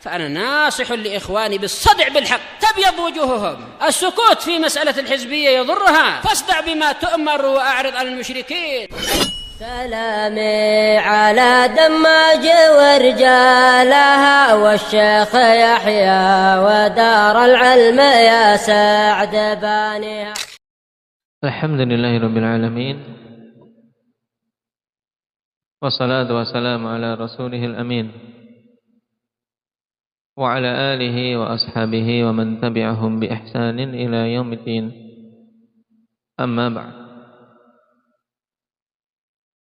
فأنا ناصح لإخواني بالصدع بالحق تبيض وجوههم. السكوت في مسألة الحزبية يضرها، فاصدع بما تؤمر وأعرض عن المشركين. سلامي على دماج ورجالها والشيخ يحيى ودار العلم يا سعد بانيها. الحمد لله رب العالمين، والصلاة والسلام على رسوله الأمين وعلى آله وأصحابه ومن تبعهم بإحسان إلى يوم الدين. Amma ba'd.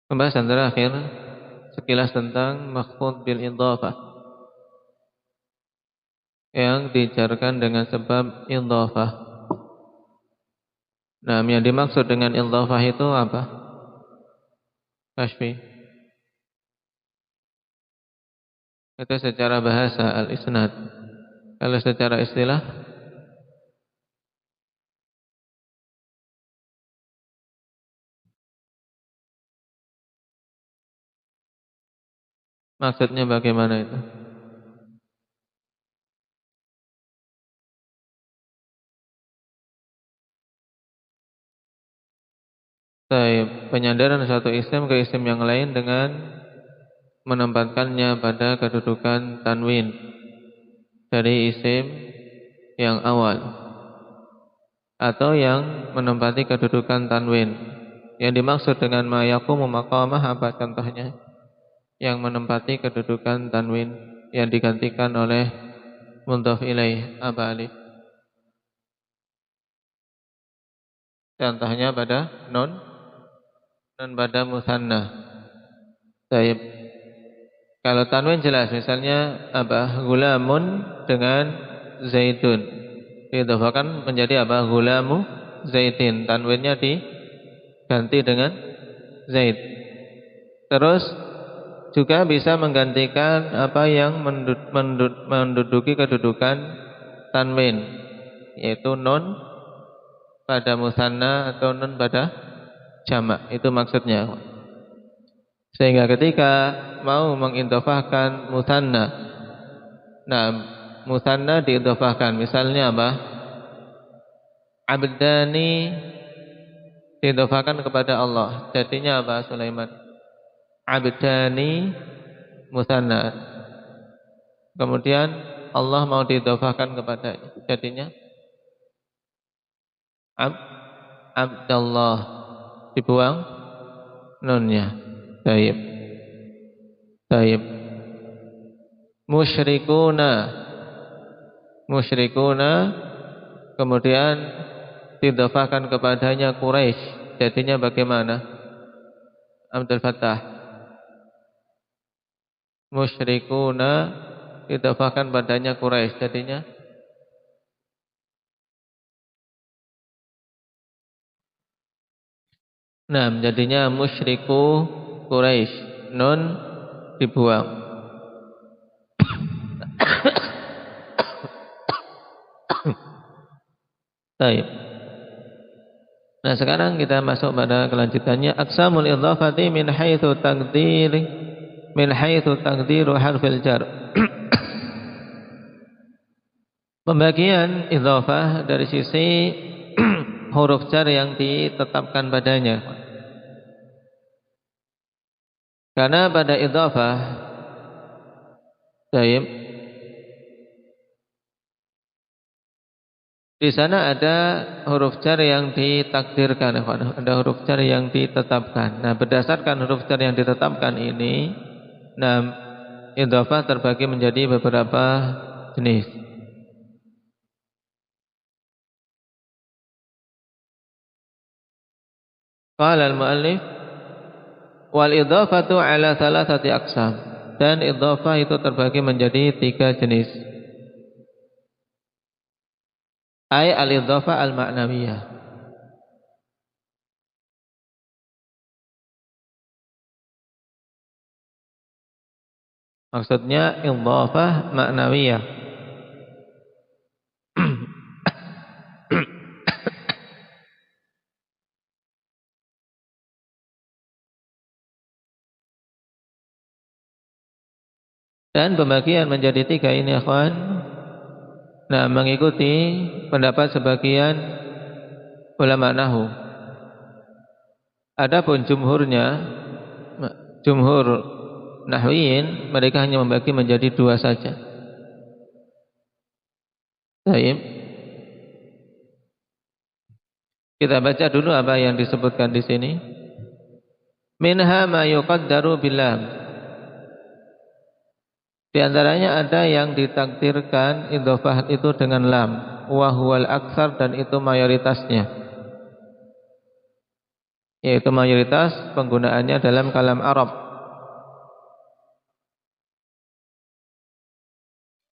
Pembahasan terakhir sekilas tentang makhfud bil idhafah yang dijarkan dengan sebab idhafah. Nah, yang dimaksud dengan idhafah itu apa? Kashfi. Itu secara bahasa al-isnad. Kalau secara istilah maksudnya bagaimana itu? Penyandaran suatu isim ke isim yang lain dengan menempatkannya pada kedudukan tanwin dari isim yang awal, atau yang menempati kedudukan tanwin. Yang dimaksud dengan ma yaqumu maqamah apa contohnya? Yang menempati kedudukan tanwin yang digantikan oleh mudhaf ilaih apa alif? Contohnya pada nun pada musanna. Baik. Kalau tanwin jelas, misalnya apa? Gulamun dengan zaitun. Diidhafahkan menjadi apa? Gulamu zaitin. Tanwinnya diganti dengan zait. Terus juga bisa menggantikan apa yang menduduki kedudukan tanwin, yaitu nun pada musanna atau nun pada jamak. Itu maksudnya. Sehingga ketika mau mengidhafahkan musanna, nah musanna diidhafahkan, misalnya apa? Abdani diidhafahkan kepada Allah. Jadinya apa Sulaiman? Abdani musanna. Kemudian Allah mau diidhafahkan kepada, jadinya Abdallah, dibuang nunnya. Taib. Musyrikuna kemudian diidhafahkan kepadanya Quraisy, jadinya bagaimana? Abdul Fattah. Musyrikuna diidhafahkan padanya Quraisy, jadinya jadinya musyriku Quraisy, nun dibuang. Baik. Nah, sekarang kita masuk pada kelanjutannya. Aqsamul idhafati min haitsu taqdiru harfil jar. Pembagian idhafah dari sisi huruf jar yang ditetapkan padanya. Karena pada idhafah di sana ada huruf jar yang ditakdirkan, ada huruf jar yang ditetapkan. Nah, berdasarkan huruf jar yang ditetapkan ini, idhafah terbagi menjadi beberapa jenis. Qala al-muallif wal idhafatu ala thalathati aqsam. Dan idhafah itu terbagi menjadi 3 jenis. Al-idhafah al-ma'nawiyah. Maksudnya idhafah ma'nawiyah. Dan pembagian menjadi 3 ini akhwan, nah mengikuti pendapat sebagian ulama nahwu. Adapun jumhur nahwiyin, mereka hanya membagi menjadi 2 saja. Baik. Kita baca dulu apa yang disebutkan di sini. Minha ma yuqaddaru bil lam. Di antaranya ada yang ditakdirkan idhofah itu dengan lam, wa huwal aktsar, dan itu mayoritasnya. Yaitu mayoritas penggunaannya dalam kalam Arab.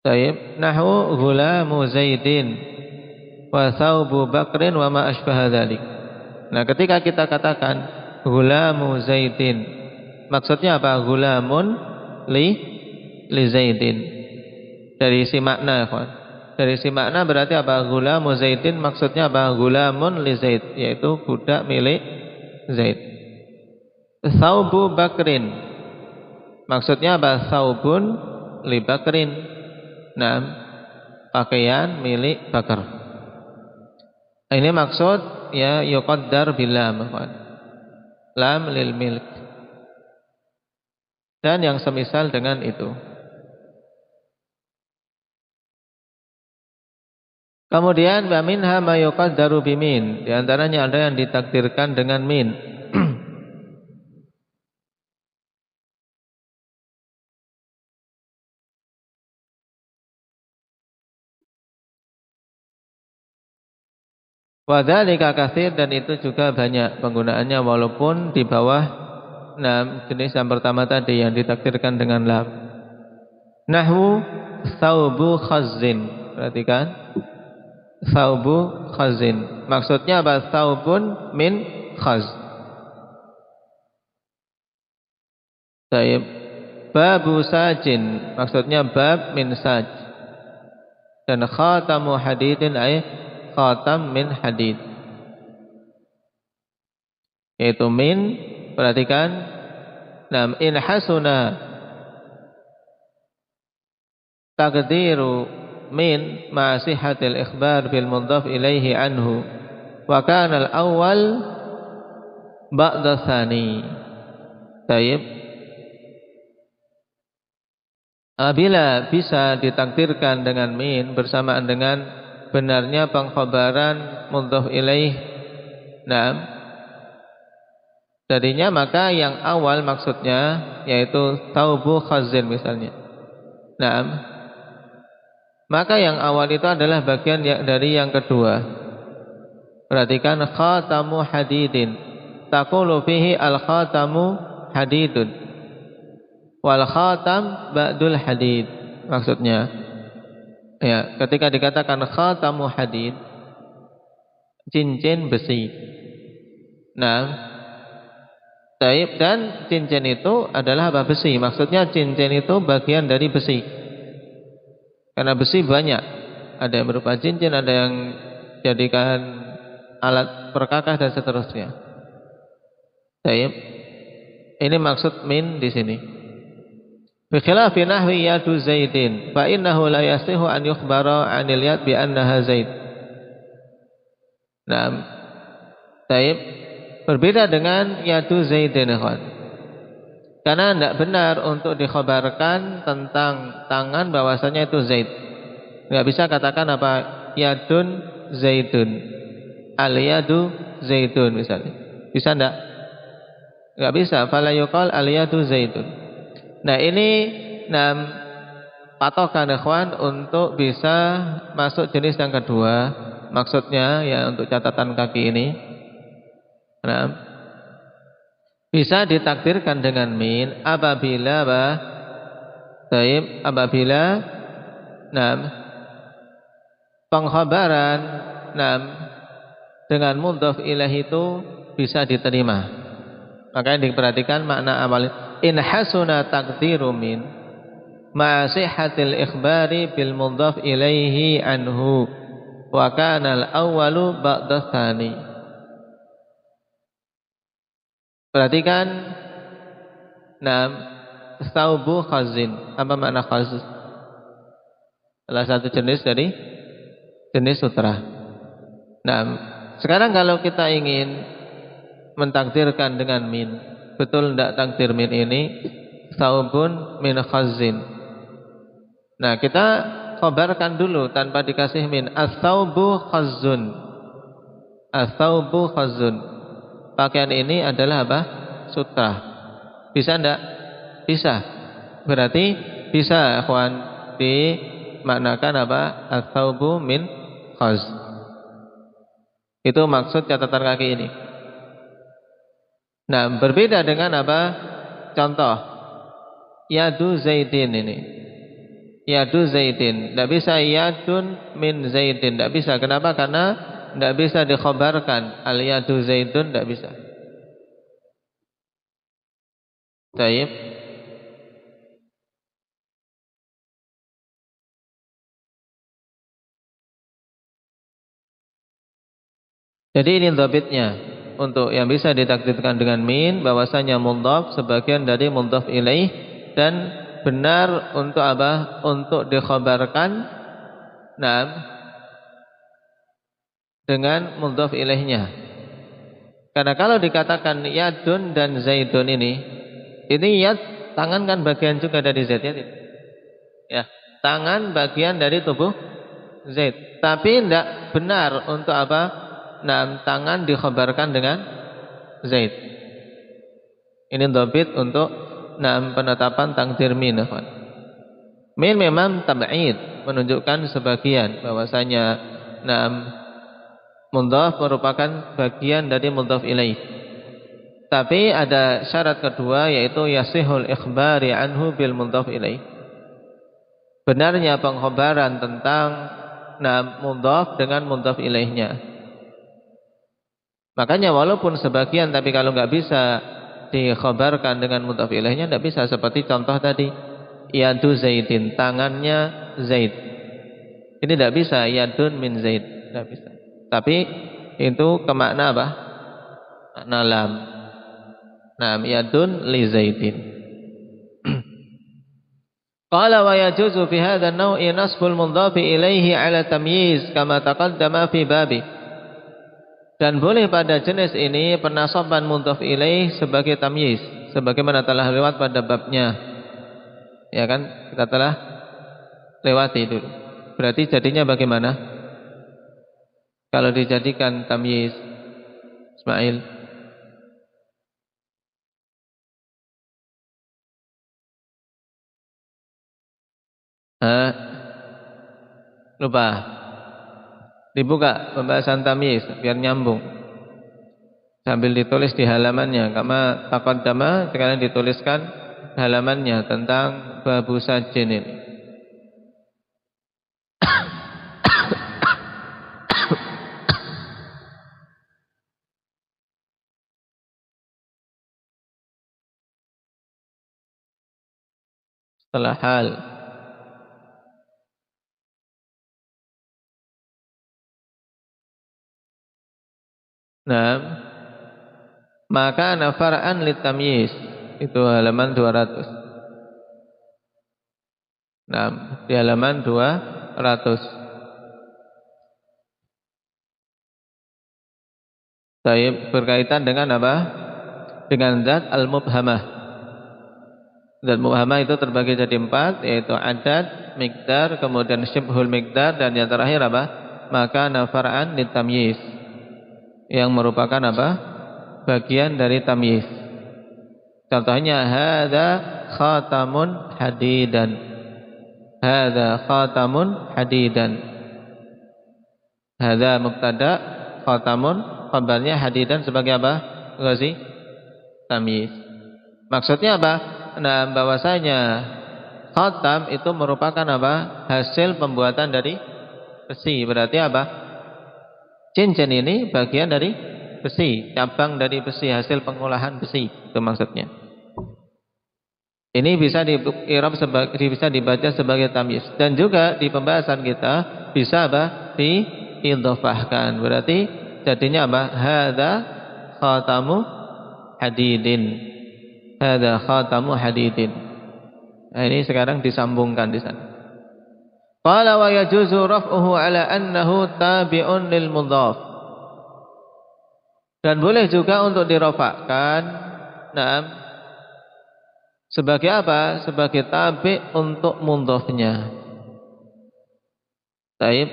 Taib, nahwu ghulamu Zaidin wa thawbu Bakrin wa ma asbaha dzalik. Nah, ketika kita katakan ghulamu Zaidin, maksudnya apa? Ghulamun li Zaidin. Dari isi makna, kawan. Dari isi makna berarti apa? Ghulamu Zaidin maksudnya apa? Ghulamun li Zaid, yaitu budak milik Zaid. Thawbu Bakrin, maksudnya apa? Thawbun li Bakrin. Nah, pakaian milik Bakar. Ini maksud ya yuqaddar bil lam, kawan. Lam lil milk. Dan yang semisal dengan itu. Kemudian wa minha ma yuqaddaru bimin, di antaranya ada yang ditakdirkan dengan min. Wa dzalika katsir, dan itu juga banyak penggunaannya walaupun di bawah jenis yang pertama tadi yang ditakdirkan dengan lam. Nahwu thawbu khazzin. Perhatikan. Thawbu khazin, maksudnya apa? Thawbun min khaz. Taib. Babu sajin, maksudnya bab min saj. Dan khatamu hadidin ay khatam min hadid, yaitu min. Perhatikan. In hasuna taqdiru min ma'asihatil ikhbar bil mudhaf ilaihi anhu wa kana al-awwal ba'da tsani. Baik. Apabila bisa ditakdirkan dengan min bersamaan dengan benarnya pengkhabaran mudhaf ilaih darinya, maka yang awal maksudnya yaitu thawbu khazin misalnya. Maka yang awal itu adalah bagian dari yang kedua. Perhatikan, khatamu hadidin, taqulu fihi al khatamu hadidun, wal khatam ba'dul hadid. Maksudnya ya, ketika dikatakan khatamu hadid, cincin besi. Taib, dan cincin itu adalah apa? Besi. Maksudnya cincin itu bagian dari besi. Karena besi banyak, ada yang berupa cincin, ada yang jadikan alat perkakas dan seterusnya. Baik. Ini maksud min di sini. Bi khilafi nahwi yadu Zaidin, fa innahu la yasihu an yukhbara 'anil yad bi annaha Zaid. Baik. Berbeda dengan yadu Zaidin, kawan. Karena tidak benar untuk dikhabarkan tentang tangan bahwasanya itu Zaid. Tidak bisa katakan apa? Yadun Zaidun, al-yadu Zaidun misalnya. Bisa tidak? Tidak bisa. Fala yuqal al-yadu Zaidun. Nah, ini patokan ikhwan untuk bisa masuk jenis yang kedua. Maksudnya ya, untuk catatan kaki ini. Bisa ditakdirkan dengan min apabila pengkhabaran dengan mudhaf ilaih itu bisa diterima. Makanya diperhatikan makna awal. In hasuna taqdiru min ma'asihatil ikhbari bil mudhaf ilaihi anhu wa kana al-awwalu ba'da tsani. Perhatikan, Thawbu khazin. Apa makna khaz? Salah satu jenis dari jenis sutra. Nah, sekarang kalau kita ingin mentakdirkan dengan min, betul tidak takdir min ini thawbun min khazin. Nah, kita khabarkan dulu tanpa dikasih min. As-thawbu khazun. As-thawbu khazun. Pakaian ini adalah apa? Sutra. Bisa enggak? Bisa. Berarti bisa, ikhwan, dimaknakan apa? As-thawbu min khaz. Itu maksud catatan kaki ini. Nah, berbeda dengan apa? Contoh. Yadu Zaidin ini. Yadu Zaidin. Tidak bisa yadun min Zaidin. Tidak bisa. Kenapa? Karena tidak bisa dikhabarkan. Al-yadu Zaidun tidak bisa. Baik. Jadi ini dhabitnya. Untuk yang bisa ditakdirkan dengan min, bahwasanya mudhaf sebagian dari mudhaf ilaih, dan benar untuk apa? Untuk dikhabarkan dengan mudhaf ilaihnya. Karena kalau dikatakan yadun dan zaidun ini yad, tangan kan bagian juga dari zaid ya. Tangan bagian dari tubuh zaid. Tapi tidak benar untuk apa? Tangan dikhabarkan dengan zaid. Ini dhabit untuk penetapan takdir min. Min memang tab'id, menunjukkan sebagian bahwasanya mudhaf merupakan bagian dari mudhaf ilaih. Tapi ada syarat kedua, yaitu yasihul ikhbari anhu bil mudhaf ilaih. Benarnya pengkhabaran tentang mudhaf dengan mudhaf ilaihnya. Makanya walaupun sebagian, tapi kalau nggak bisa dikhabarkan dengan mudhaf ilaihnya, tidak bisa. Seperti contoh tadi, yadu Zaidin, tangannya Zaid. Ini tidak bisa, yadun min Zaid, tidak bisa. Tapi itu ke makna apa? Makna lam. Yadun li Zaidin. Qala wa yajuzu fi hadha an-naw'i nasbul mudhafi ilaihi ala tamyiz kama taqaddama fi babi. Dan boleh pada jenis ini penasaban mudhaf ilaih sebagai tamyiz, sebagaimana telah lewat pada babnya. Ya kan? Kita telah lewati dulu. Berarti jadinya bagaimana? Kalau dijadikan tamyiz, Ismail. Lupa. Dibuka pembahasan tamyiz biar nyambung. Sambil ditulis di halamannya. Kama taqaddama, sekarang dituliskan halamannya tentang babu sajin ini. Setelah hal. Maka nafar'an litamyiz, itu halaman 200. Di halaman 200. Baik, berkaitan dengan apa? Dengan zat al-mubhamah. Zat mubhamah itu terbagi jadi 4, yaitu adad, miqdar, kemudian syibhul miqdar, dan yang terakhir apa? Maka nafar'an litamyiz, yang merupakan apa? Bagian dari tamyiz. Contohnya hadza khatamun hadidan. Hadza khatamun hadidan. Hadza mubtada, khatamun khabarnya, hadidan sebagai apa? Ghazi tamyiz. Maksudnya apa? Bahwasanya khatam itu merupakan apa? Hasil pembuatan dari besi. Berarti apa? Cincin ini bagian dari besi, cabang dari besi, hasil pengolahan besi, itu maksudnya. Ini bisa bisa dibaca sebagai tamyiz, dan juga di pembahasan kita bisa apa? Diidhofahkan. Berarti jadinya apa? Hadza khatamu hadidin. Hadza khatamu hadidin. Nah, ini sekarang disambungkan di sana. Qala wa yajuzu raf'uhu ala annahu tabi'un lil mudhaf. Dan boleh juga untuk dirofakkan, nah, sebagai apa? Sebagai tabi' untuk mudhafnya. Baik.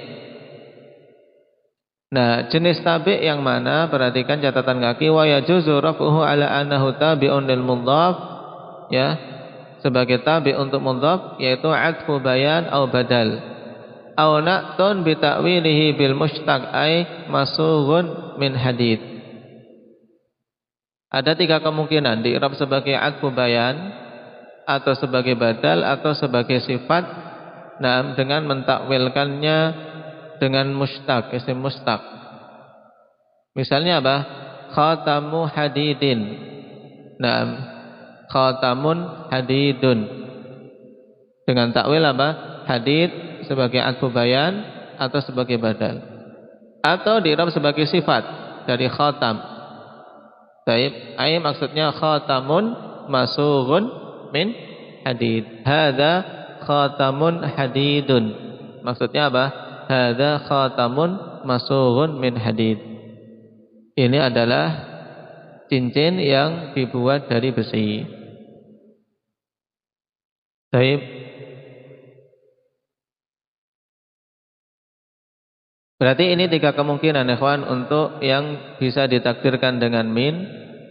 Nah, jenis tabi' yang mana? Perhatikan catatan kaki. Wa yajuzu raf'uhu ala annahu tabi'un lil mudhaf, ya, sebagai tabi' untuk mudhaf, yaitu atfu bayan atau badal. Aw na'tun bi ta'wilihi bil mushtaq ay masughun min hadid. Ada 3 kemungkinan di i'rab sebagai atfu bayan atau sebagai badal atau sebagai sifat, nah, dengan mentakwilkannya dengan mushtaq, isim mushtaq. Misalnya apa? Khatamu hadidin. Nah, khatamun hadidun. Dengan takwil apa? Hadid sebagai atfu bayan atau sebagai badal. Atau di i'rab sebagai sifat dari khatam. Baik, ai maksudnya khatamun masughun min hadid. Hadza khatamun hadidun. Maksudnya apa? Hadza khatamun masughun min hadid. Ini adalah cincin yang dibuat dari besi. Baik. Berarti ini 3 kemungkinan, ikhwan, untuk yang bisa ditakdirkan dengan min,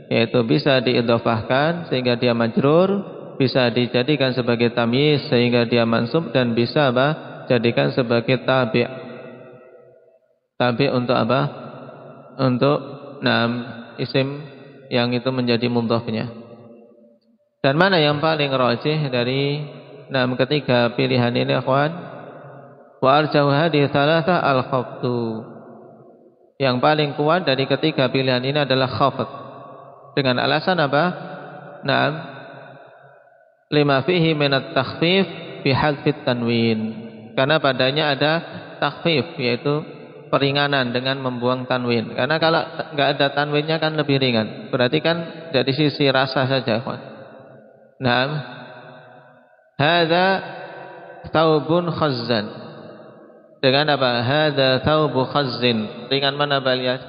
yaitu bisa diidhofahkan sehingga dia majrur, bisa dijadikan sebagai tamyiz sehingga dia mansub, dan bisa apa? Jadikan sebagai tabi'. Tabi' untuk apa? Untuk isim yang itu menjadi mudhafnya. Dan mana yang paling rajih dari ketiga pilihan ini, ikhwan? Wa arjahu hadhihi thalatha al-khafdu. Yang paling kuat dari ketiga pilihan ini adalah khafd. Dengan alasan apa? Naam, lima fihi min at-takhfif fi hadfi tanwin. Karena padanya ada takhfif, yaitu peringanan dengan membuang tanwin. Karena kalau enggak ada tanwinnya kan lebih ringan. Berarti kan dari sisi rasa saja, ikhwan. Naam. Hadza thawbun khazzan. Dengan apa? Hadza thawbu khazzin. Ringan mana balias?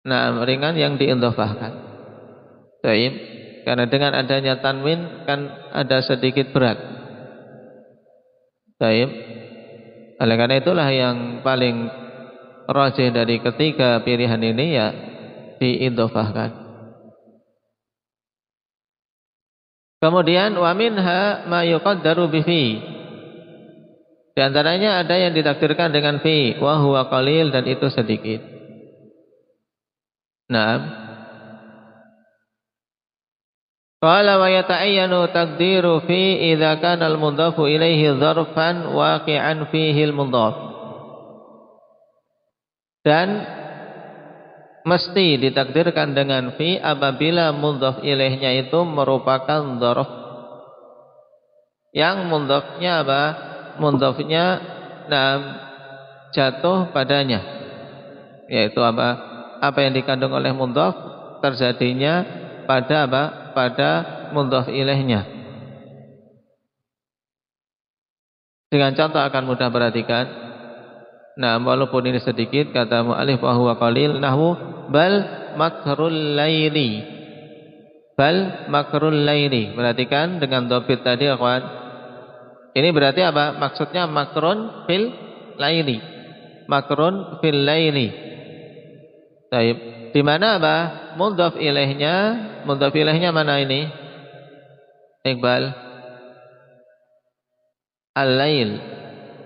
Nah, ringan yang diidhofahkan. Baik. Karena dengan adanya tanwin kan ada sedikit berat. Baik. Oleh karena itulah yang paling rajih dari ketiga pilihan ini ya diidhofahkan. Kemudian wa minha ma yuqaddaru bi fi. Di antaranya ada yang ditakdirkan dengan fi, wa huwa qalil, dan itu sedikit. Naam. Qala wa yata'ayyanu taqdiru fi idza kana al-mudhafu ilaihi dzarfan waqi'an fihi al-mudhaf. Dan mesti ditakdirkan dengan fi apabila mudhaf ilaihnya itu merupakan dzarf yang mudhafnya apa? Mudhafnya jatuh padanya, yaitu apa? Apa yang dikandung oleh mudhaf terjadinya pada apa? Pada mudhaf ilaihnya. Dengan contoh akan mudah perhatikan. Nah, walaupun ini sedikit, kata mu'allif wa huwa qalil, nahwu bal makrul laili. Bal makrul laili. Perhatikan dengan dhabit tadi, akhwan. Ini berarti apa? Maksudnya makrun fil laili. Makrun fil laili. Baik. Di mana apa? Mudhaf ilaihnya, mudhaf ilaihnya mana ini? Iqbal. Al-lail.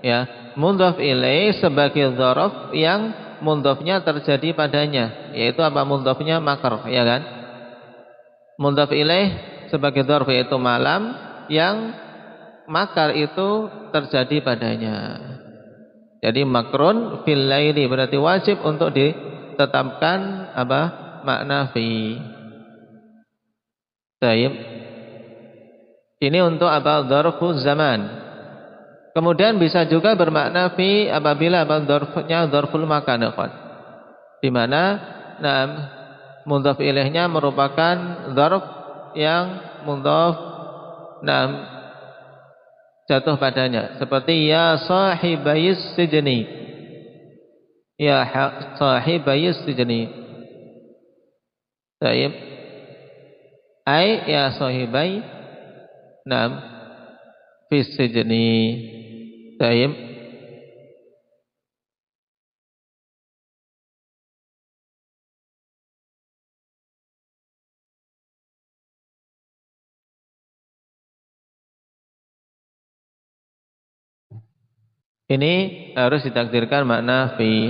Ya, mudhaf ilaih sebagai dzaraf yang mudhafnya terjadi padanya, yaitu apa? Mudhafnya makr, ya kan? Mudhaf ilaih sebagai dzaraf yaitu malam yang makar itu terjadi padanya. Jadi makrun fil laili berarti wajib untuk ditetapkan apa? Makna fi. Baik. Ini untuk apa? Dzarfuz zaman. Kemudian bisa juga bermakna fi apabila dzarfnya dzarful makan, di mana mudhaf ilaihnya merupakan dzarf yang mudhaf jatuh padanya, seperti ya sahibayis sijni, ya sahibayis sijni. Baik, ai ya sahibai fi sijni. Baik. Ini harus ditakdirkan makna fi.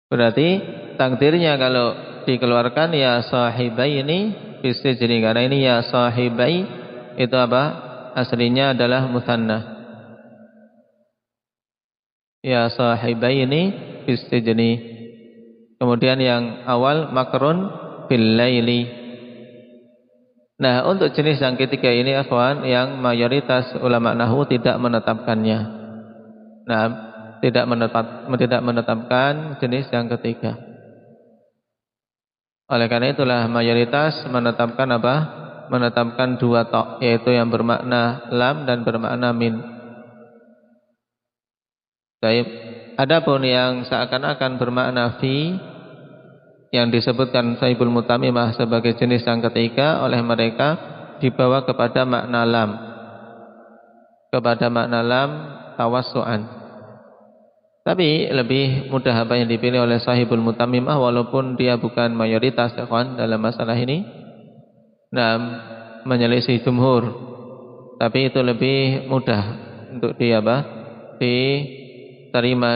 Berarti takdirnya kalau dikeluarkan ya sahibai ini fi jadi, karena ini ya sahibai itu apa? Aslinya adalah mutsanna. Ya sahibai ini fi jadi. Kemudian yang awal makrun fil laili. Nah, untuk jenis yang ketiga ini akhwan, yang mayoritas ulama nahwu tidak menetapkannya. Nah, tidak menetapkan jenis yang ketiga. Oleh karena itulah mayoritas menetapkan apa? Menetapkan dua ta', yaitu yang bermakna lam dan bermakna min. Baik. Adapun yang seakan-akan bermakna fi, yang disebutkan Sahibul Mutamimah sebagai jenis yang ketiga, oleh mereka dibawa kepada makna lam. Kepada makna lam tawassu'an. Tapi lebih mudah apa yang dipilih oleh Sahibul Mutamimah, walaupun dia bukan mayoritas ikhwan dalam masalah ini. Nah, menyelisih jumhur. Tapi itu lebih mudah untuk diterima,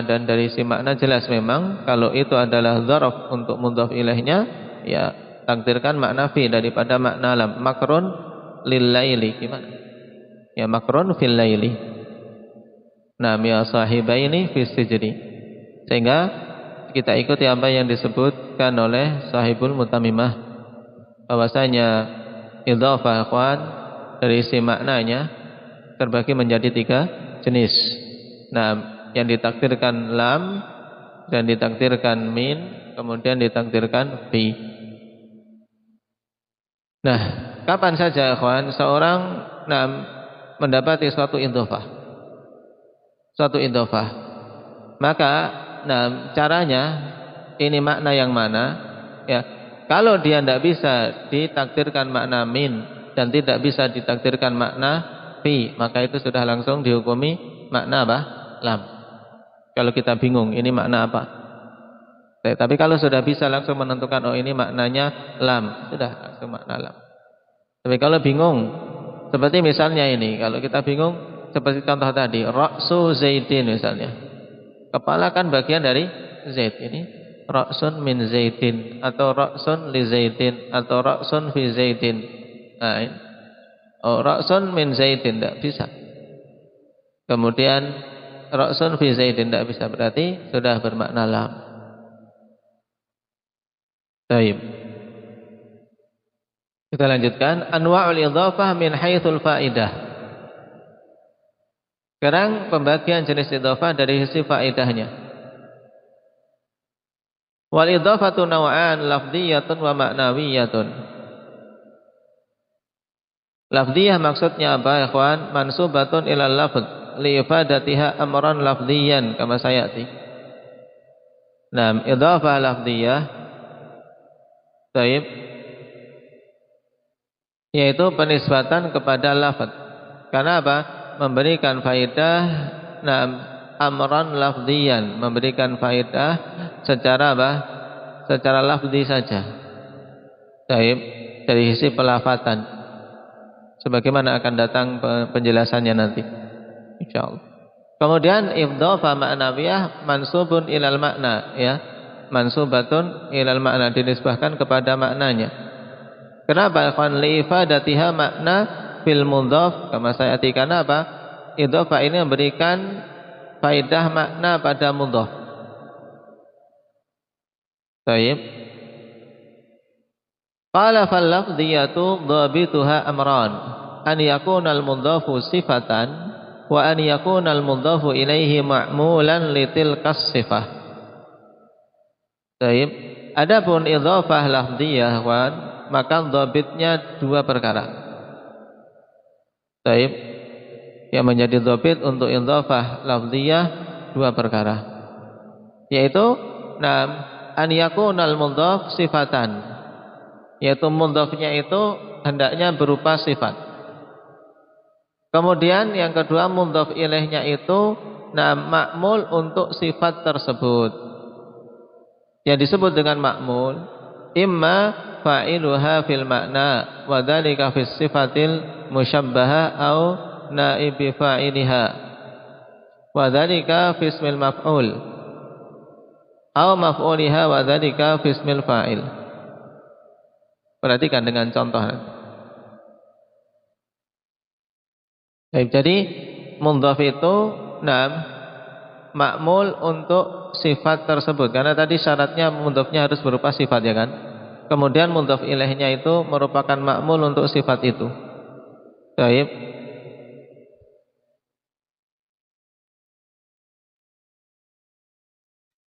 dan dari si makna jelas memang kalau itu adalah dzaraf untuk mudhaf ilaihnya, ya takdirkan makna fi daripada makna lam. Makrun lil laili, gimana? Ya makrun fil laili. Nah, ya sahibaini fi sijni. Sehingga kita ikuti apa yang disebutkan oleh Sahibul Mutamimah, bahwasanya idhofah ikhwan dari isi maknanya terbagi menjadi tiga jenis. Nah, yang ditakdirkan lam dan ditakdirkan min, kemudian ditakdirkan fi. Nah, kapan saja ikhwan seorang mendapati suatu idhofah, maka caranya ini makna yang mana, ya. Kalau dia tidak bisa ditakdirkan makna min dan tidak bisa ditakdirkan makna fi, maka itu sudah langsung dihukumi makna apa? Lam. Kalau kita bingung ini makna apa, tapi kalau sudah bisa langsung menentukan oh ini maknanya lam, sudah langsung makna lam. Tapi kalau bingung, seperti misalnya ini, kalau kita bingung seperti contoh tadi, ra'su Zaidin misalnya. Kepala kan bagian dari Zaid, ini ra'sun min Zaidin, atau ra'sun li Zaidin, atau ra'sun fi Zaidin. Nah, ini. Oh, ra'sun min Zaidin tidak bisa. Kemudian ra'sun fi Zaidin tidak bisa, berarti sudah bermakna lam. Baik. Kita lanjutkan, anwa'ul idhafah min haitsul fa'idah. Sekarang pembagian jenis idhofah dari sisi faedahnya. Wal idhofatu naw'an, lafdhiyatun wa ma'nawiyatun. Lafdhiyah maksudnya apa ikhwan? Mansubatun ilal lafdh li ifadatiha amran lafdhiyan kama sayati. Nah, idhofah lafdhiyah baik, yaitu penisbatan kepada lafadz. Karena apa? Memberikan faedah amran lafdhiyan, memberikan faedah secara apa? Secara lafdhi saja. Baik, dari sisi pelafatan. Sebagaimana akan datang penjelasannya nanti, insyaallah. Kemudian idhofah ma'nawiyah mansubun ilal makna, ya. Mansubatun ilal makna, dinisbahkan kepada maknanya. Kenapa? Ikhwan li ifadatiha makna fil mudhaf kama sayati, karena apa? Idhofah ini memberikan faedah makna pada mudhaf. Baik. Qala fal lafdhiyatu dhabituha amran. an yakunal mudhafu sifatan wa an yakunal mudhafu ilaihi ma'mulan litilkas sifah. Baik. Adapun idhofah lafdhiyah maka dhabitnya dua perkara. Baik. Yang menjadi dhabit untuk idhofah lafdhiyah dua perkara. Yaitu an yakunal mudhaf sifatan. Yaitu mudhafnya itu hendaknya berupa sifat. Kemudian yang kedua mudhaf ilaihnya itu ma'mul untuk sifat tersebut. Yang disebut dengan ma'mul imma fa'iluha fil makna wa dzalika fis sifatil musyabbahah au naibi fa'iliha wa dzalika fi ismil maf'ul au maf'uliha wa dzalika fi ismil fa'il. Perhatikan dengan contoh. Baik, jadi mudhaf itu ma'mul untuk sifat tersebut. Karena tadi syaratnya mudhafnya harus berupa sifat, ya kan? Kemudian mudhaf ilaihnya itu merupakan ma'mul untuk sifat itu. Baik.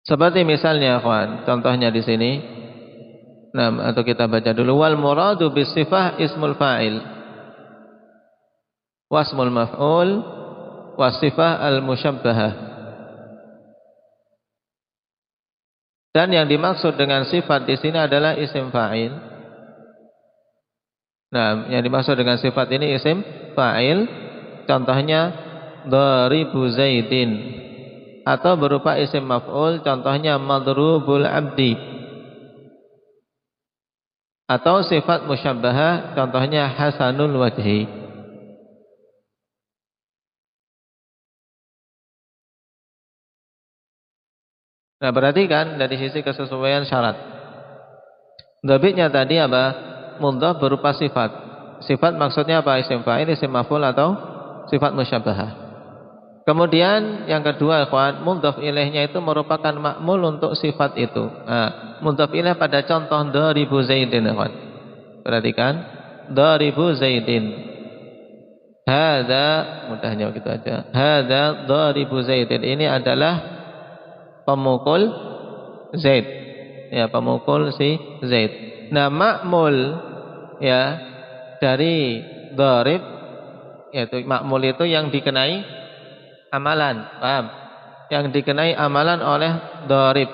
Seperti misalnya, kawan, contohnya di sini. Atau kita baca dulu. Wal muradu bis sifah ismul fa'il wasmul maf'ul wasifah al musyabbahah. Dan yang dimaksud dengan sifat di sini adalah isim fa'il. Yang dimaksud dengan sifat ini isim fa'il. Contohnya daribu zaidin, atau berupa isim maf'ul, contohnya madrubul abdi. Atau sifat musyabbahah, contohnya hasanul wajhi. Perhatikan dari sisi kesesuaian syarat. Dhabitnya tadi apa? Mudhaf berupa sifat. Sifat maksudnya apa? Isim fa'il, isim maf'ul, atau sifat musyabbahah. Kemudian yang kedua, ikhwan, mudhaf ilaihnya itu merupakan ma'mul untuk sifat itu. Mudhaf ilaih pada contoh daribu zaidin, ikhwan. Perhatikan, daribu zaidin. Hadza, mudahnya gitu aja. Hadza daribu zaidin. Ini adalah pemukul Zaid. Ya, pemukul si Zaid. Ma'mul ya dari darib, yaitu ma'mul itu yang dikenai amalan, paham? Yang dikenai amalan oleh dharib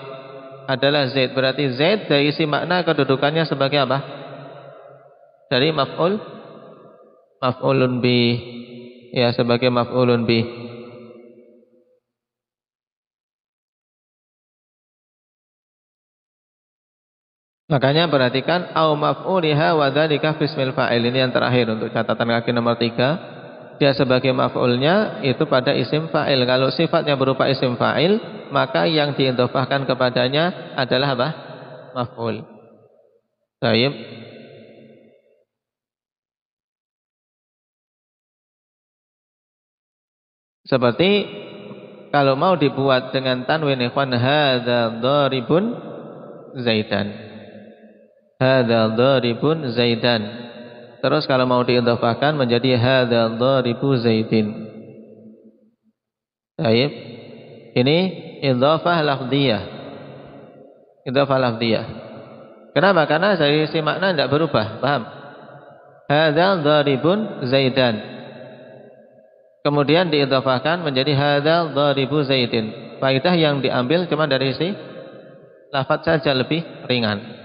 adalah Zaid. Berarti Zaid dari isi makna kedudukannya sebagai apa? Dari maf'ulun bih. Ya, sebagai maf'ulun bih. Makanya perhatikan au maf'uliha wa dzalika fi ismil fa'il. Ini yang terakhir untuk catatan kaki nomor 3. Dia sebagai maf'ulnya itu pada isim fa'il. Kalau sifatnya berupa isim fa'il, maka yang diidhofahkan kepadanya adalah apa? Maf'ul. Baik. Seperti kalau mau dibuat dengan tanwin, ikhwan, hadza dharibun zaidan. Hadza dharibun zaidan. Terus kalau mau diidhofahkan menjadi hadza dharibu zaidin. Baik. Ini idhofah lafdhiyah. Idhofah lafdhiyah. Kenapa? Karena dari si makna tidak berubah, paham? Hadza dharibun zaidan. Kemudian diidhofahkan menjadi hadza dharibu zaidin. Faedah yang diambil cuma dari si lafaz saja, lebih ringan.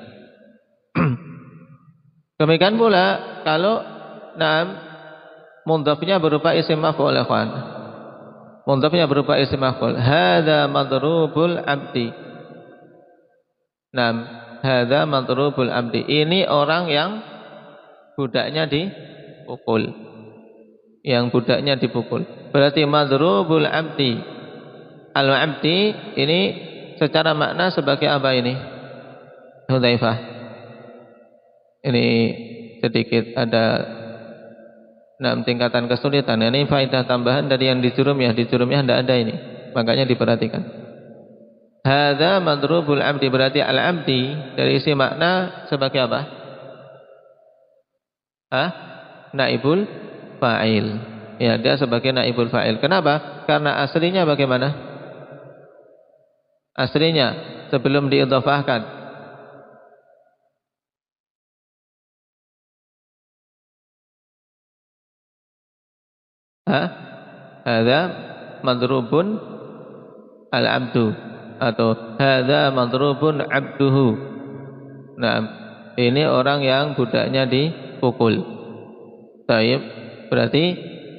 Demikian pula kalau mudhafnya berupa isim maf'ul, ikhwan. Mudhafnya berupa isim maf'ul. Hadza madrubul abdi. Hadza madrubul abdi. Ini orang yang budaknya dipukul. Yang budaknya dipukul. Berarti madrubul abdi. Al-abdi ini secara makna sebagai apa ini? Hudzaifah. Ini sedikit ada 6 tingkatan kesulitan. Ini faedah tambahan dari yang di Jurumiyah. Di Jurumiyah tidak ada ini, makanya diperhatikan. Hadza madrubul abdi, berarti al-abdi dari isi makna sebagai apa? Naibul fa'il. Ya, dia sebagai naibul fa'il. Kenapa? Karena aslinya bagaimana? Aslinya sebelum diidhafahkan. Hadza madrubun al-'abdu atau hadza madrubun 'abduhu. Nah, ini orang yang budaknya dipukul. Baik, berarti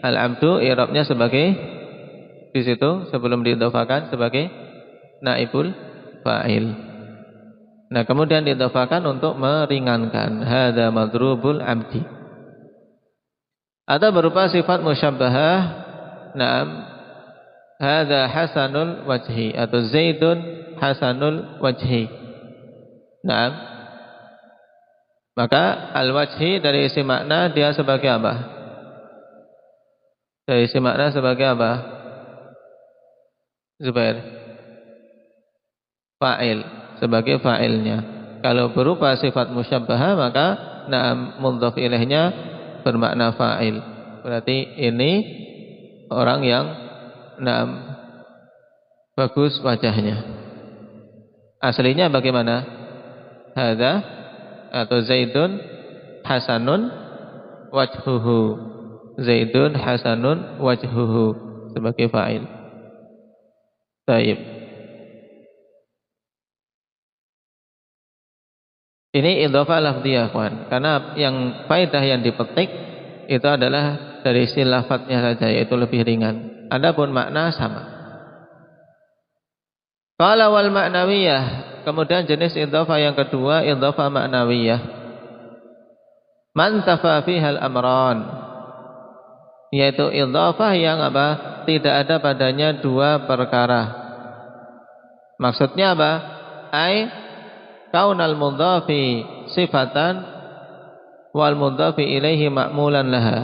al-'abdu i'rabnya sebagai di situ sebelum diidhafahkan sebagai naibul fa'il. Nah, kemudian diidhafahkan untuk meringankan hadza madrubul 'abdi. Atau berupa sifat musyabbahah. Naam, hadza hasanul wajhi atau Zaidun hasanul wajhi. Naam, maka al-wajhi dari isi makna dia sebagai apa? Dari isi makna sebagai apa? Zubair. Fa'il, sebagai fa'ilnya. Kalau berupa sifat musyabbahah maka naam mudhaf ilaihnya bermakna fa'il. Berarti ini orang yang naam bagus wajahnya. Aslinya bagaimana? Hadza atau Zaidun hasanun wajhuhu. Zaidun hasanun wajhuhu sebagai fa'il. Baik. Ini idhofah lafdhiyah, kawan. Karena yang faedah yang dipetik itu adalah dari isi lafadznya saja, yaitu lebih ringan. Adapun makna sama. Qala wal ma'nawiyah. Kemudian jenis idhofah yang kedua, idhofah ma'nawiyah. Man tafa fihal amran. Yaitu idhofah yang apa? Tidak ada padanya dua perkara. Maksudnya apa? Ai kaunal mudhafi sifatan wal mudhafi ilaihi ma'mulan laha.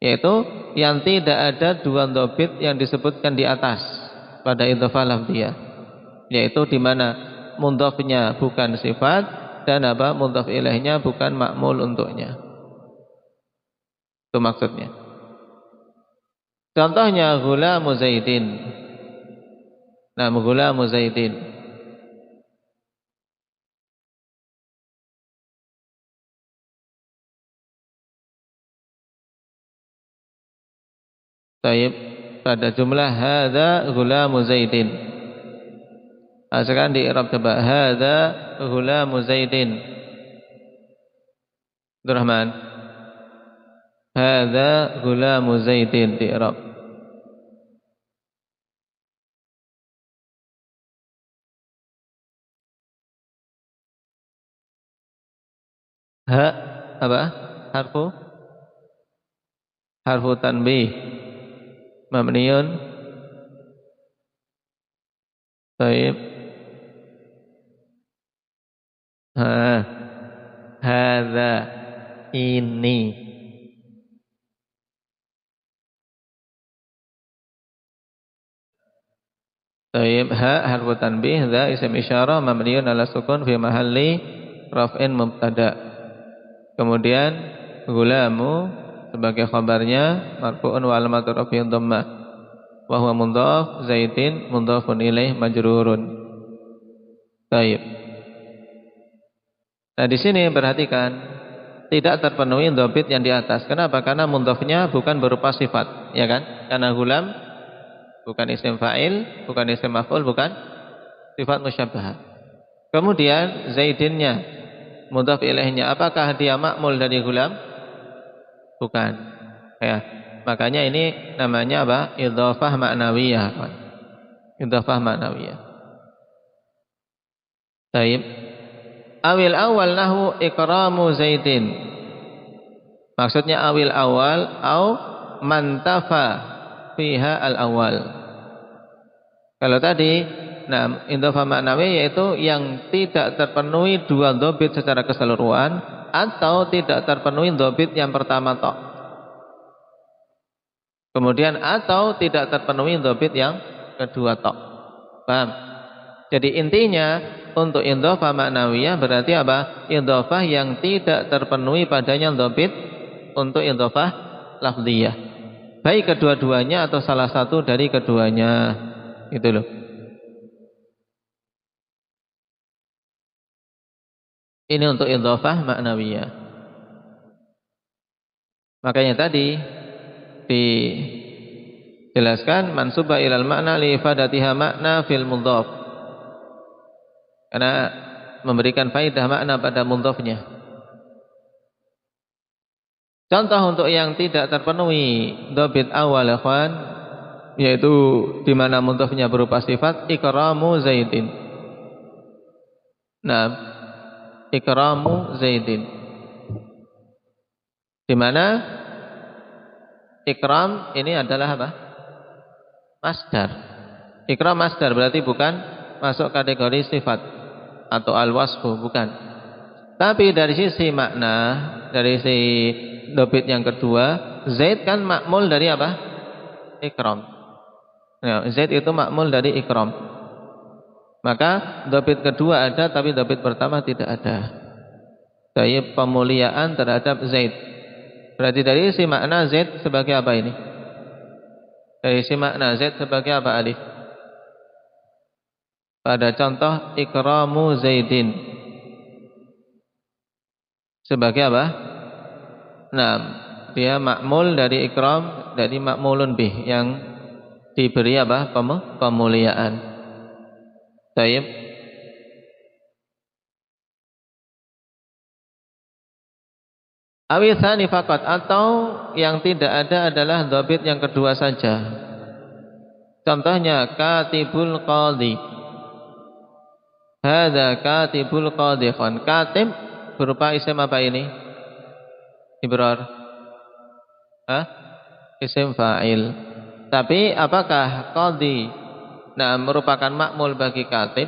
Yaitu yang tidak ada dua dhabit yang disebutkan di atas pada idhofah lafdhiyah. Yaitu di mana mudhafnya bukan sifat dan apa? Mudhaf ilaihnya bukan ma'mul untuknya. Itu maksudnya. Contohnya ghulamu Zaidin. Nah, ghulamu Zaidin. Taib, pada jumlah hadza ghulamu Zaidin. Sekarang di i'rab coba hadza ghulamu Zaidin. Abdurrahman. Hadza ghulamu Zaidin di i'rab. Ha apa? Harfu tanbih. Mabniun. Baik. Hadza ini. Baik, harfu tanbih, dza isim isyarah mabniun ala sukun fi mahalli raf'in mubtada. Kemudian ghulamu sebagai khabarnya marfu'un wa alamatu raf'ihi dhammah wa huwa mudhaf, Zaidin mudhafun ilaih majrurun. Baik. Nah, di sini perhatikan tidak terpenuhi dhabit yang di atas. Kenapa? Karena mudhafnya bukan berupa sifat, ya kan? Karena ghulam bukan isim fa'il, bukan isim maf'ul, bukan sifat musyabbahah. Kemudian Zaidinnya mudhaf ilaihnya, apakah dia ma'mul dari ghulam? Bukan. Ya. Makanya ini namanya apa? Idhofah ma'nawiyah. Idhofah ma'nawiyah. Baik. Awil awal nahu ikramu Zaidin. Maksudnya awil awal au mantafa fiha al awal. Kalau tadi nah, idhofah ma'nawi yaitu yang tidak terpenuhi dua dhabit secara keseluruhan atau tidak terpenuhi dhabit yang pertama tok. Kemudian atau tidak terpenuhi dhabit yang kedua tok. Paham? Jadi intinya untuk idhofah ma'nawiyah berarti apa? Idhofah yang tidak terpenuhi padanya dhabit untuk idhofah lafdhiyah. Baik kedua-duanya atau salah satu dari keduanya. Itu loh. Ini untuk idhofah ma'nawiyah. Makanya tadi dijelaskan mansuba ilal makna li ifadatiha makna fil mudhaf. Karena memberikan faedah makna pada mudhafnya. Contoh untuk yang tidak terpenuhi dhabit awal ikhwan, yaitu di mana mudhafnya berupa sifat ikramu Zaidin. Nah, ikramu Zaidin. Di mana ikram ini adalah apa? Masdar. Ikram masdar berarti bukan masuk kategori sifat atau al-wasfu, bukan. Tapi dari sisi makna, dari sisi dhabit yang kedua, Zaid kan makmul dari apa? Ikram. Ya, Zaid itu makmul dari ikram. Maka dhabit kedua ada, tapi dhabit pertama tidak ada. Jadi pemuliaan terhadap Zaid. Berarti dari sisi makna Zaid sebagai apa ini? Dari sisi makna Zaid sebagai apa, Alif? Pada contoh ikramu Zaidin sebagai apa? Nah, dia makmul dari ikram, dari makmulun bih yang diberi apa? Pemuliaan. Baik. Awitsani faqat, atau yang tidak ada adalah dhabit yang kedua saja. Contohnya katibul qadhi. Hadza katibul qadhi. Katib berupa isim apa ini? Ibrar. Isim fa'il. Tapi apakah qadhi merupakan makmul bagi katib?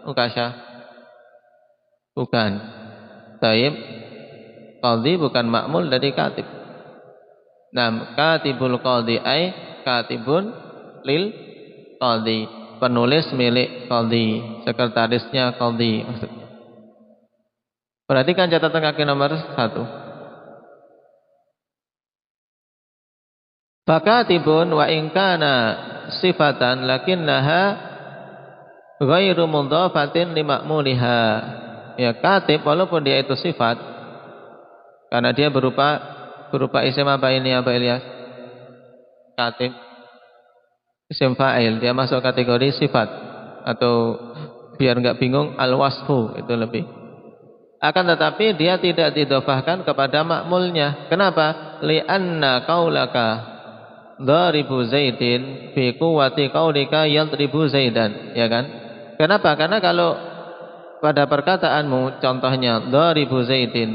Ukasha? Bukan. Taib. Qadhi bukan makmul dari katib. Katibul qadhi ay katibun lil qadhi, penulis milik qadhi, sekretarisnya qadhi maksudnya. Perhatikan catatan kaki nomor 1. Fakatibun wa in kana sifatan lakinnaha ghairu mudhafatin li ma'muliha. Ya, katib walaupun dia itu sifat, karena dia berupa isim apa ini, apa Ilyas? Katib isim fa'il, dia masuk kategori sifat, atau biar enggak bingung al-wasfu itu lebih. Akan tetapi dia tidak didhofahkan kepada makmulnya. Kenapa? Li'anna qaulaka dharibu Zaidin fi quwwati qaulika yadribu Zaidan, ya kan? Kenapa? Karena kalau pada perkataanmu contohnya dharibu Zaidin,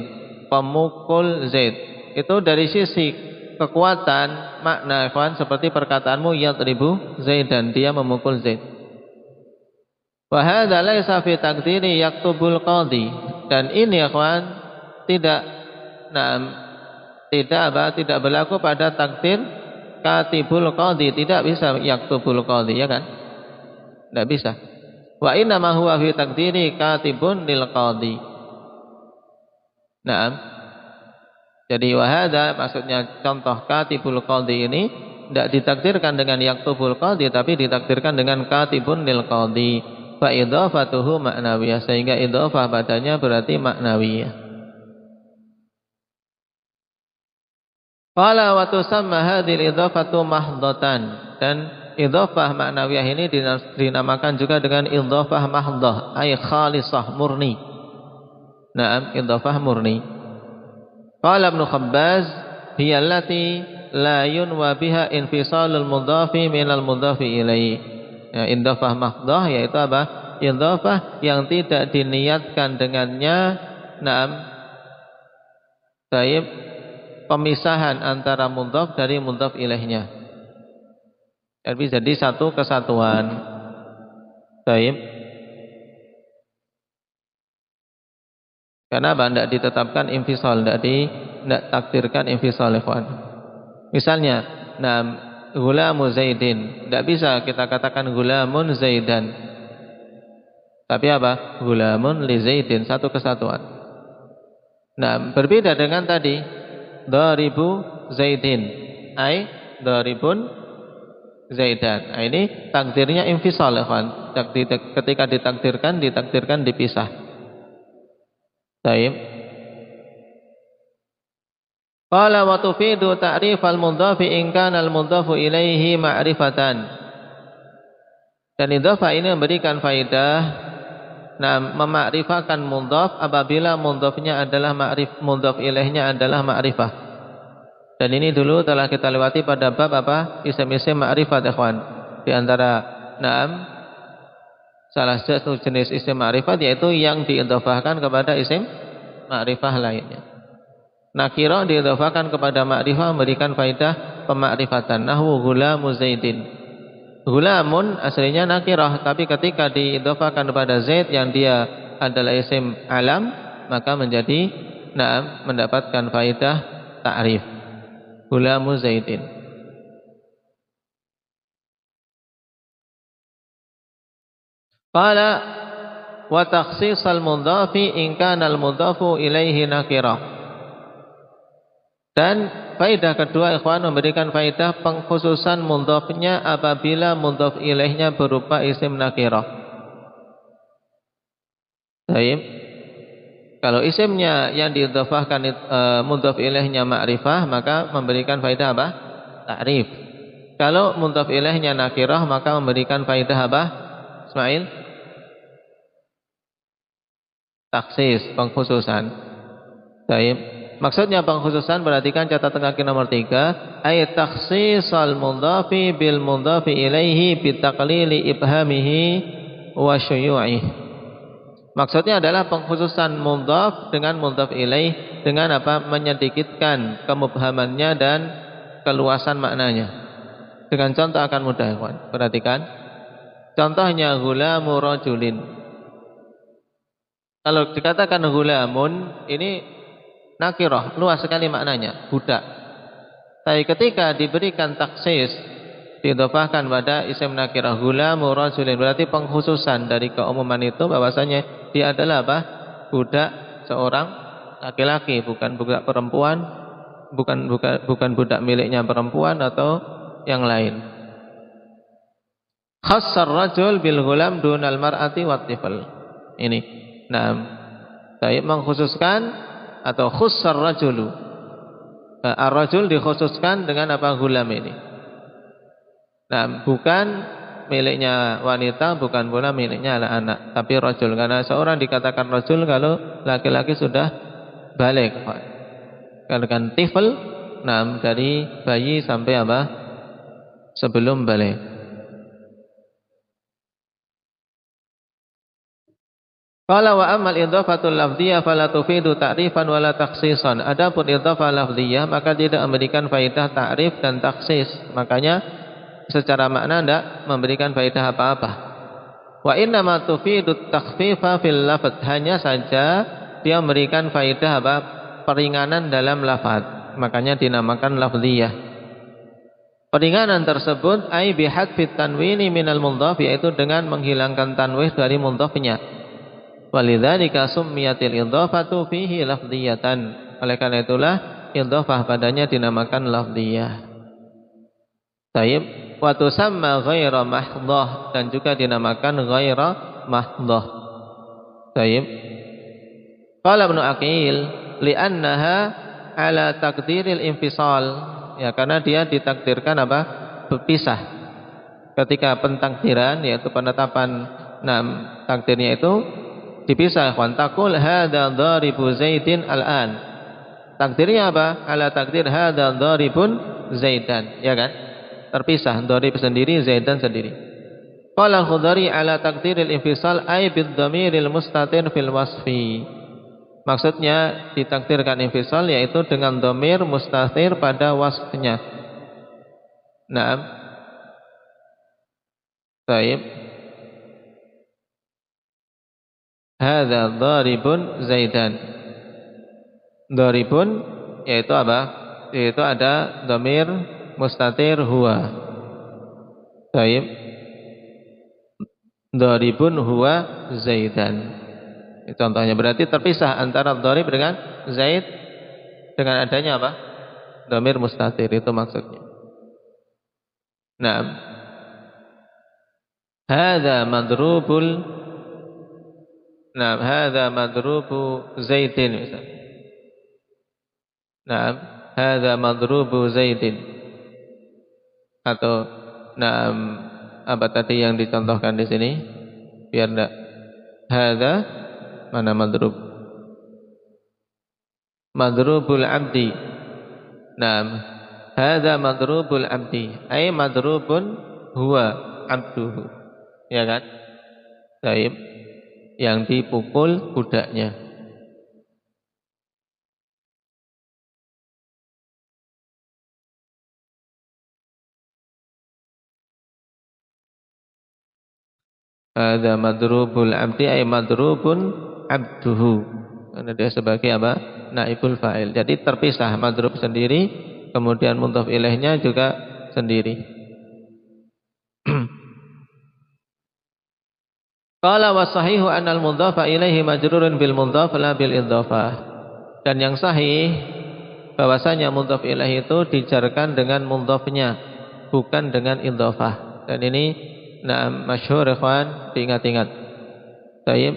pemukul Zaid, itu dari sisi kekuatan makna ikhwan seperti perkataanmu yadribu Zaidan, dia memukul Zaid. Wa hadza laisa fi taqdiri yaktubul qadhi, dan ini ikhwan tidak berlaku pada takdir katibul qadhi, tidak bisa yaktubul qadhi, ya kan? Tidak bisa. Wa inna ma huwa fi taqdiri katibun lil qadhi. Jadi wahada maksudnya contoh katibul qadhi ini tidak ditakdirkan dengan yaktubul qadhi, tapi ditakdirkan dengan katibun lil qadhi. Fa idhafatuhu ma'nawiyah, sehingga idhafah padanya berarti maknawiyah. Qala wa tusamma hadhil idhafatu mahdhatan, dan idhafah maknawiyah ini dinamakan juga dengan idhafah mahdhah, ay khalisah, murni. Idhafah murni. Qala Ibnu Khabbaz hiya allati la yunwa biha infisalul mudhafi minal mudhafi ilaihi. Ya, idhafah mahdhah yaitu apa? Idhafah yang tidak diniatkan dengannya pemisahan antara mudhaf dari mudhaf ilaihnya. Jadi satu kesatuan. Baik. Karena tidak ditetapkan infisal, tidak takdirkan infisal, ikhwan. Misalnya, gulamu Zaidin, tidak bisa kita katakan gulamun Zaidan. Tapi apa? Gulamun li Zaidin, satu kesatuan. Berbeda dengan tadi Daribu Zaidin ay daribun Zaidan. Nah, ini takdirnya infisal ya kan. Ketika ditakdirkan dipisah. Baik. Qala wa tufidu ta'rif al-mudhafi in kana al-mudhafu ilaihi ma'rifatan. Dan idhofah ini memberikan faedah memakrifahkan mudhaf apabila mudhafnya adalah mudhaf ilaihnya adalah ma'rifah. Dan ini dulu telah kita lewati pada bab apa? Isim-isim ma'rifat ikhwan. Di antara salah satu jenis isim ma'rifat yaitu yang diidhofahkan kepada isim ma'rifah lainnya. Nakirah diidhofahkan kepada ma'rifah memberikan faedah pemakrifatan. Nahwu ghulamu Zaidin. Ghulamun aslinya nakirah, tapi ketika diidhofahkan kepada Zaid yang dia adalah isim alam, maka menjadi mendapatkan faedah ta'rif. Ghulamu Zaidin. Qala wa takhsis al-mudhafi in kana al-mudhafu ilaihi nakirah. Dan faedah kedua ikhwan memberikan faedah pengkhususan mudhafnya apabila mudhaf ilaihnya berupa isim nakirah. Baik. Kalau isimnya yang diidhofahkan mudhaf ilaihnya ma'rifah, maka memberikan faedah apa? Ta'rif. Kalau mudhaf ilaihnya nakirah, maka memberikan faedah apa? Ismail? Taksis, pengkhususan. Baik. Maksudnya pengkhususan, perhatikan catatan kaki nomor 3, ay takhsisal mudhafi bil mudhafi ilaihi bitaqlili ibhamihi wa syuyu'ih. Maksudnya adalah pengkhususan mudhaf dengan mudhaf ilaih dengan apa? Menyedikitkan kemubhamannya dan keluasan maknanya. Dengan contoh akan mudah, kawan. Perhatikan. Contohnya ghulamu rajulin. Kalau dikatakan ghulamun, ini nakirah, luas sekali maknanya, budak. Tapi ketika diberikan taksis, diidhofahkan pada isim nakirah ghulamu rajulin, berarti pengkhususan dari keumuman itu bahwasanya dia adalah apa? Budak seorang laki-laki, bukan budak perempuan, bukan budak miliknya perempuan atau yang lain. Khassar rajul bil ghulam dunal mar'ati wat tifl. Ini. Saya mengkhususkan atau khussar rajulu. Ar-rajul dikhususkan dengan apa? Ghulam ini. Bukan miliknya wanita, bukan pula miliknya anak, tapi rajul. Karena seorang dikatakan rajul kalau laki-laki sudah balik. Katakan tifl, dari bayi sampai apa? Sebelum balik. Qala wa ammal idhafatul lafdhiyah fala tufidu ta'rifan wala takhsisan. Adapun idhafah lafdhiyah maka tidak memberikan faedah ta'rif dan takhsis. Makanya secara makna tidak memberikan faedah apa-apa. Wa inna ma tufidu takhfifa fil lafdh. Hanya saja dia memberikan faedah apa? Peringanan dalam lafaz. Makanya dinamakan lafdhiyah. Peringanan tersebut ai bihadfit tanwini minal mudhaf, yaitu dengan menghilangkan tanwih dari mudhafnya. Walidzalika summiyatil idhafatu fihi lafdhiyatan. Oleh karena itulah idhafah padanya dinamakan lafdhiyah. Taib wa tusamma ghaira mahdhah, dan juga dinamakan ghaira mahdhah. Taib. Qala Ibnu Aqil li'annaha ala takdiril infisal. Ya, karena dia ditakdirkan apa? Berpisah. Ketika pentakdiran, yaitu penetapan takdirnya itu dipisah. Taqul hadza dharibu Zaidin al-an. Takdirnya apa? Ala takdir hadza dharibun Zaidan, ya kan? Terpisah, dharib sendiri, Zaidan sendiri. Qala al-Khudari ala takdiril infisal ay bid dhamiril mustatir fil wasfi. Maksudnya ditakdirkan infisal yaitu dengan dhamir mustatir pada wasfnya. Naam. Baik. Hadza dharibun Zaidan. Dharibun yaitu apa? Yaitu ada dhamir mustatir huwa. Baik. Dharibun huwa Zaidan. Contohnya berarti terpisah antara dharib dengan Zaid dengan adanya apa? dhamir mustatir itu maksudnya. Naam. Hadza madrubul Naam, hadza madrubu Zaidin misalnya. Naam, hadza madrubu Zaidin. Atau naam, apa tadi yang dicontohkan di sini? Biar enggak. Hadza mana madrub? Madrubul abdi. Naam, hadza madrubul abdi. Ai madrubun huwa abduhu. Ya kan? Baik. Yang dipukul budaknya. Hadza madrubul abdi ay madrubun abduhu. Karena dia sebagai apa? Naibul fa'il. Jadi terpisah, madrub sendiri, kemudian mudhaf ilaihnya juga sendiri. Qala wa sahihu anal mudhafa ilaihi majrurun bil mudhaf la bil idhafah. Dan yang sahih bahwasanya mudhaf ilaihi itu dijarkan dengan mudhafnya, bukan dengan idhafah. Dan ini masyhur ikhwan, diingat-ingat. Baik.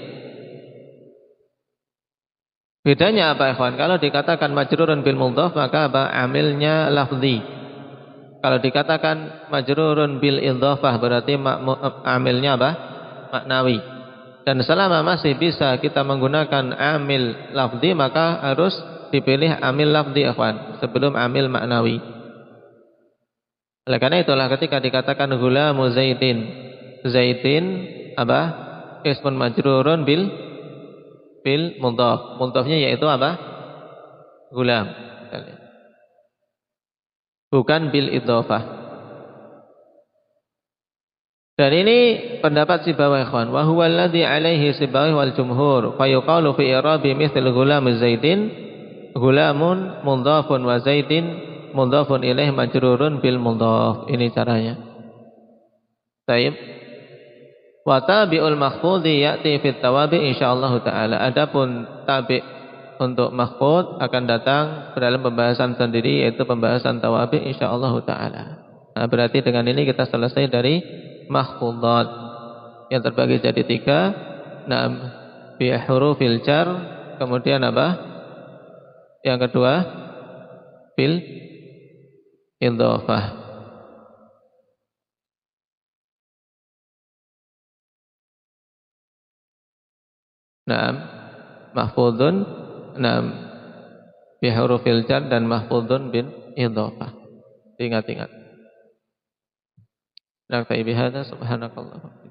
Bedanya apa ikhwan? Kalau dikatakan majrurun bil mudhaf maka apa? Amilnya lafzi. Kalau dikatakan majrurun bil idhafah berarti amilnya apa? Maknawi. Dan selama masih bisa kita menggunakan amil lafzi maka harus dipilih amil lafzi ikhwan sebelum amil maknawi. Oleh karena itulah ketika dikatakan ghulamu Zaidin, Zaidin apa? Ismun majrurun bil mudhaf. Mudhafnya yaitu apa? Ghulam. Bukan bil idhafah. Dan ini pendapat Sibawayh ikhwan. Wa huwa alladhi alaihi Sibawayh wal jumhur. Fa yuqalu fi i'rabi mithl ghulam Zaidin ghulamun mudhafun wa Zaidin mudhafun ilaih majrurun bil mudhaf. Ini caranya. Baik. Wa tabi'ul makhfudhi ya'ti fit tawabi insyaallah taala. Adapun tabi' untuk makhfud akan datang dalam pembahasan sendiri yaitu pembahasan tawabi insyaallah taala. Nah, berarti dengan ini kita selesai dari mahfudzat yang terbagi jadi 3. Naam bi hurufil jar, kemudian apa? Yang kedua bil idhafah. Naam mahfudzun, naam bi hurufil jar dan mahfudzun bil idhafah. Ingat-ingat. Nakta'i bihadza subhanakallah.